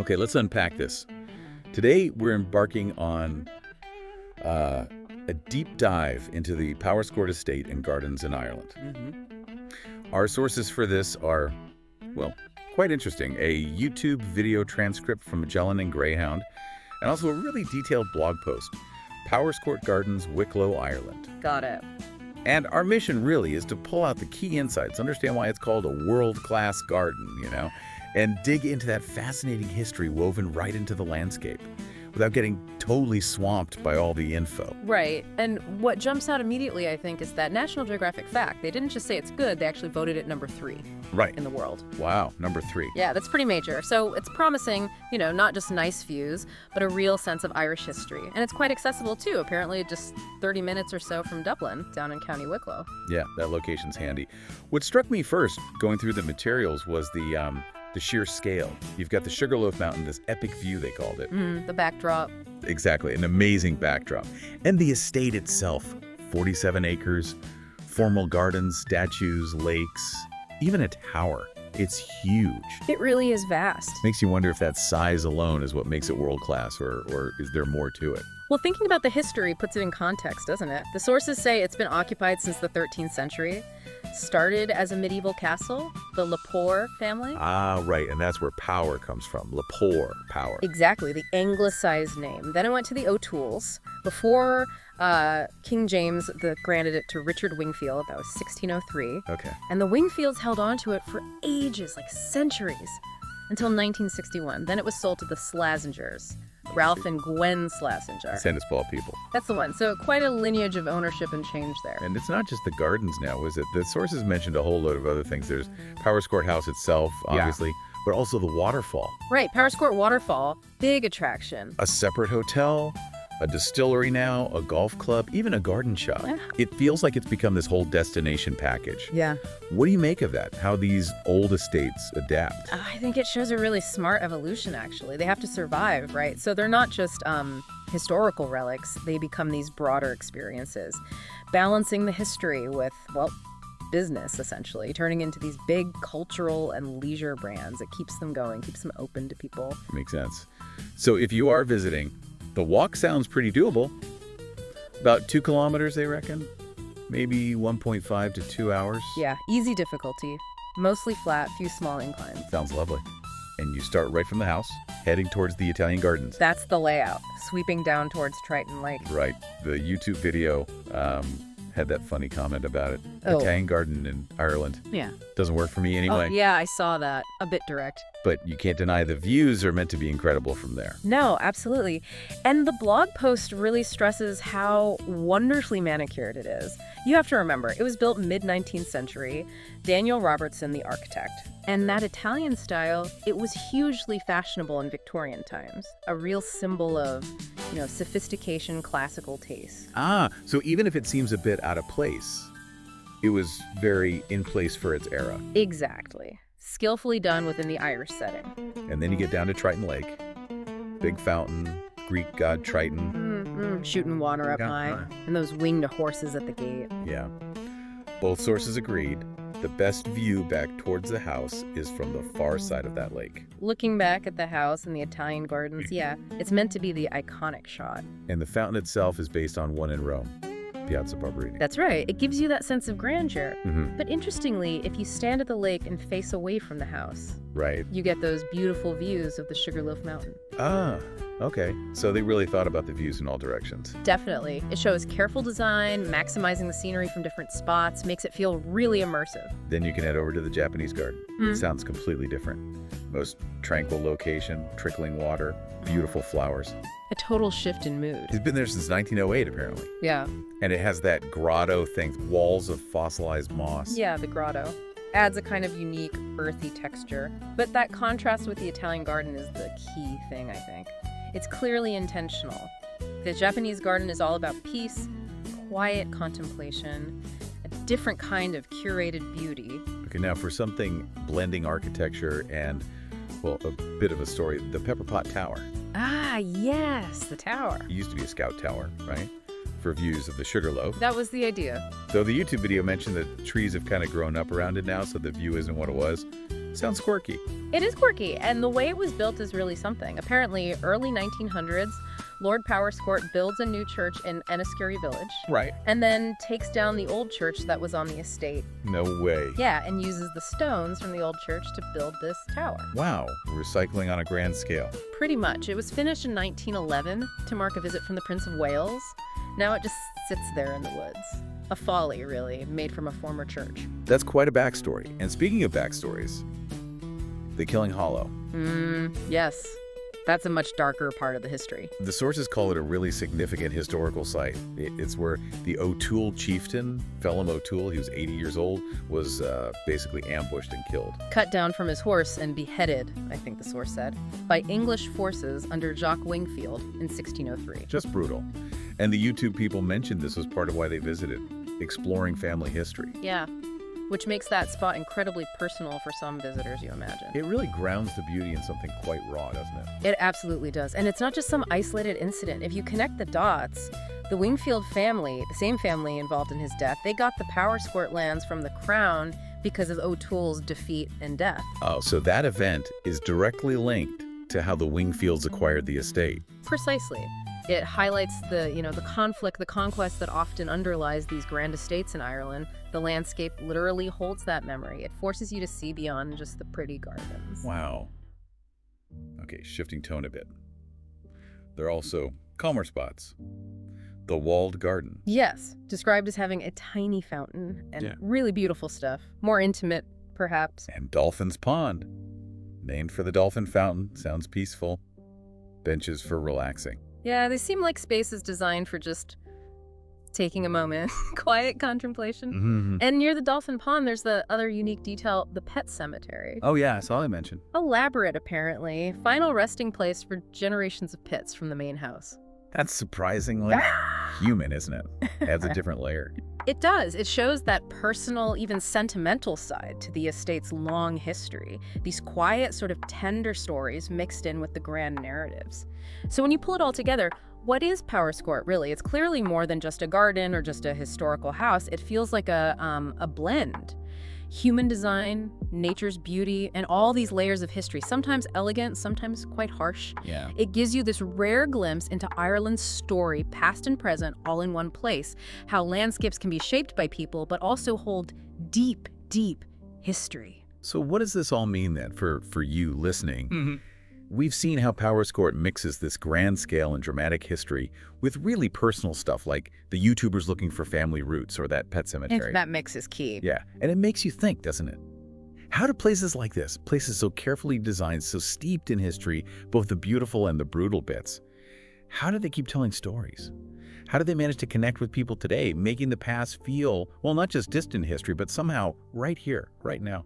Okay, let's unpack this. Today, we're embarking on a deep dive into the Powerscourt Estate and Gardens in Ireland. Our sources for this are, well, quite interesting. A YouTube video transcript from Magellan and Greyhound, and also a really detailed blog post, Powerscourt Gardens, Wicklow, Ireland. Got it. And our mission really is to pull out the key insights, understand why it's called a world-class garden, and dig into that fascinating history woven right into the landscape without getting totally swamped by all the info. Right. And what jumps out immediately, I think, is that National Geographic fact. They didn't just say it's good, they actually voted it number 3 Right. in the world. Wow, number 3. Yeah, that's pretty major. So it's promising, not just nice views, but a real sense of Irish history. And it's quite accessible, too. Apparently just 30 minutes or so from Dublin, down in County Wicklow. Yeah, that location's handy. What struck me first, going through the materials, was the sheer scale. You've got the Sugarloaf Mountain, this epic view, they called it. The backdrop. Exactly, an amazing backdrop. And the estate itself, 47 acres, formal gardens, statues, lakes, even a tower. It's huge. It really is vast. Makes you wonder if that size alone is what makes it world-class, or is there more to it? Well, thinking about the history puts it in context, doesn't it? The sources say it's been occupied since the 13th century. Started as a medieval castle, the Lepore family. Ah, right, and that's where power comes from, Lepore, power. Exactly, the anglicized name. Then it went to the O'Tooles. Before King James granted it to Richard Wingfield, that was 1603. Okay. And the Wingfields held on to it for ages, like centuries, until 1961. Then it was sold to the Slasingers. Ralph and Gwen Slasinger. Sandusball people. That's the one. So quite a lineage of ownership and change there. And it's not just the gardens now, is it? The sources mentioned a whole load of other things. There's Powerscourt House itself, obviously, but also the waterfall. Right, Powerscourt Waterfall, big attraction. A separate hotel, a distillery now, a golf club, even a garden shop. Yeah. It feels like it's become this whole destination package. Yeah. What do you make of that? How these old estates adapt? I think it shows a really smart evolution, actually. They have to survive, right? So they're not just historical relics. They become these broader experiences, balancing the history with, business, essentially, turning into these big cultural and leisure brands. It keeps them going, keeps them open to people. Makes sense. So if you are visiting, the walk sounds pretty doable. About 2 kilometers, they reckon. Maybe 1.5 to 2 hours. Yeah, easy difficulty. Mostly flat, few small inclines. Sounds lovely. And you start right from the house, heading towards the Italian Gardens. That's the layout, sweeping down towards Triton Lake. Right. The YouTube video had that funny comment about it. Oh. Italian garden in Ireland. Yeah. Doesn't work for me anyway. Oh, yeah, I saw that. A bit direct. But you can't deny the views are meant to be incredible from there. No, absolutely. And the blog post really stresses how wonderfully manicured it is. You have to remember, it was built mid-19th century. Daniel Robertson, the architect. And that Italian style, it was hugely fashionable in Victorian times. A real symbol of, sophistication, classical taste. Ah, so even if it seems a bit out of place, it was very in place for its era. Exactly. Skillfully done within the Irish setting. And then you get down to Triton Lake. Big fountain, Greek god Triton. Shooting water up high. And those winged horses at the gate. Yeah. Both sources agreed. The best view back towards the house is from the far side of that lake. Looking back at the house and the Italian gardens, yeah, it's meant to be the iconic shot. And the fountain itself is based on one in Rome, Piazza Barberini. That's right. It gives you that sense of grandeur. Mm-hmm. But interestingly, if you stand at the lake and face away from the house, right, you get those beautiful views of the Sugarloaf Mountain. Ah, okay. So they really thought about the views in all directions. Definitely. It shows careful design, maximizing the scenery from different spots, makes it feel really immersive. Then you can head over to the Japanese garden. It sounds completely different. Most tranquil location, trickling water, beautiful flowers. A total shift in mood. He's been there since 1908, apparently. Yeah. And it has that grotto thing, walls of fossilized moss. Yeah, the grotto. Adds a kind of unique, earthy texture. But that contrast with the Italian garden is the key thing, I think. It's clearly intentional. The Japanese garden is all about peace, quiet contemplation, a different kind of curated beauty. Okay, now for something blending architecture and, a bit of a story, the Pepper Pot Tower. Ah, yes, the tower. It used to be a scout tower, right? For views of the Sugarloaf. That was the idea. Though the YouTube video mentioned that trees have kind of grown up around it now, so the view isn't what it was. Sounds quirky. It is quirky, and the way it was built is really something. Apparently, early 1900s, Lord Powerscourt builds a new church in Enniskerry Village. Right. And then takes down the old church that was on the estate. No way. Yeah, and uses the stones from the old church to build this tower. Wow. Recycling on a grand scale. Pretty much. It was finished in 1911 to mark a visit from the Prince of Wales. Now it just sits there in the woods. A folly, really, made from a former church. That's quite a backstory. And speaking of backstories, the Killing Hollow. Yes. That's a much darker part of the history. The sources call it a really significant historical site. It's where the O'Toole chieftain, Phelim O'Toole, he was 80 years old, was basically ambushed and killed. Cut down from his horse and beheaded, I think the source said, by English forces under Jock Wingfield in 1603. Just brutal. And the YouTube people mentioned this was part of why they visited, exploring family history. Yeah, which makes that spot incredibly personal for some visitors, you imagine. It really grounds the beauty in something quite raw, doesn't it? It absolutely does. And it's not just some isolated incident. If you connect the dots, the Wingfield family, the same family involved in his death, they got the Powerscourt lands from the crown because of O'Toole's defeat and death. Oh, so that event is directly linked to how the Wingfields acquired the estate. Precisely. It highlights the conflict, the conquest that often underlies these grand estates in Ireland. The landscape literally holds that memory. It forces you to see beyond just the pretty gardens. Wow. Okay, shifting tone a bit. There are also calmer spots. The walled garden. Yes, described as having a tiny fountain and really beautiful stuff. More intimate, perhaps. And Dolphin's Pond. Named for the dolphin fountain. Sounds peaceful. Benches for relaxing. Yeah, they seem like spaces designed for just taking a moment, quiet contemplation. Mm-hmm. And near the dolphin pond, there's the other unique detail, the pet cemetery. Oh yeah, I saw they mentioned. Elaborate, apparently. Final resting place for generations of pits from the main house. That's surprisingly human, isn't it? Adds a different layer. It does. It shows that personal, even sentimental side to the estate's long history. These quiet, sort of tender stories mixed in with the grand narratives. So when you pull it all together, what is Powerscourt really? It's clearly more than just a garden or just a historical house. It feels like a blend. Human design, nature's beauty, and all these layers of history, sometimes elegant, sometimes quite harsh. Yeah. It gives you this rare glimpse into Ireland's story, past and present, all in one place. How landscapes can be shaped by people, but also hold deep, deep history. So what does this all mean then for you listening? We've seen how Powerscourt mixes this grand scale and dramatic history with really personal stuff like the YouTubers looking for family roots or that pet cemetery. That mix is key. Yeah, and it makes you think, doesn't it? How do places like this, places so carefully designed, so steeped in history, both the beautiful and the brutal bits, how do they keep telling stories? How do they manage to connect with people today, making the past feel, well, not just distant history, but somehow right here, right now?